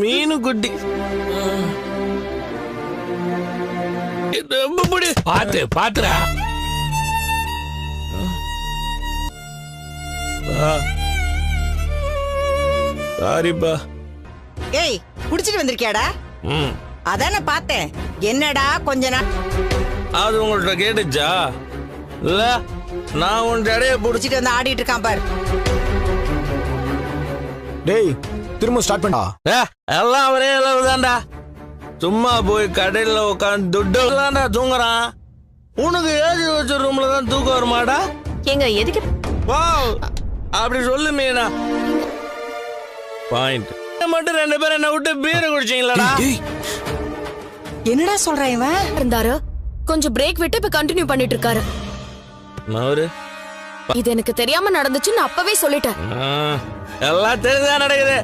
மீனு குட்டி ரொம்ப பிடி. பாத்துரா. சாரிப்பா. ஏய் குடிச்சிட்டு வந்திருக்கியாடா? அதான பார்த்தேன். என்னடா கொஞ்ச நாள் அது உங்கள்ட்ட கேட்டுச்சா? இல்ல நான் உன் இடைய குடிச்சிட்டு வந்து ஆடிட்டு இருக்கான் பாரு. டேய் திரும்ப ஸ்டார்ட் பண்ணா. எல்லாம் ஒரே அளவு தான்டா. சும்மா போய் கடையில உட்காந்து துட்டு தான்டா தூங்குறான். உனக்கு ஏசி வச்ச ரூம்ல தான் தூக்கம் வருமாடா? எங்க எதுக்கு வா அப்படி சொல்லு மீனா. பாயிண்ட் மட்டும் 2 பேரும் என்ன விட்டு பீரை குடிச்சீங்களாடா? என்னடா சொல்றான் இவன்? இருந்தாரு கொஞ்சம் பிரேக் விட்டு இப்ப கண்டினியூ பண்ணிட்டு இருக்காரு. அவரு இது எனக்கு தெரியாம நடந்துச்சுன்னு அப்பவே சொல்லிட்டேன். எல்லாம் தெரிஞ்சுதான் நடக்குது.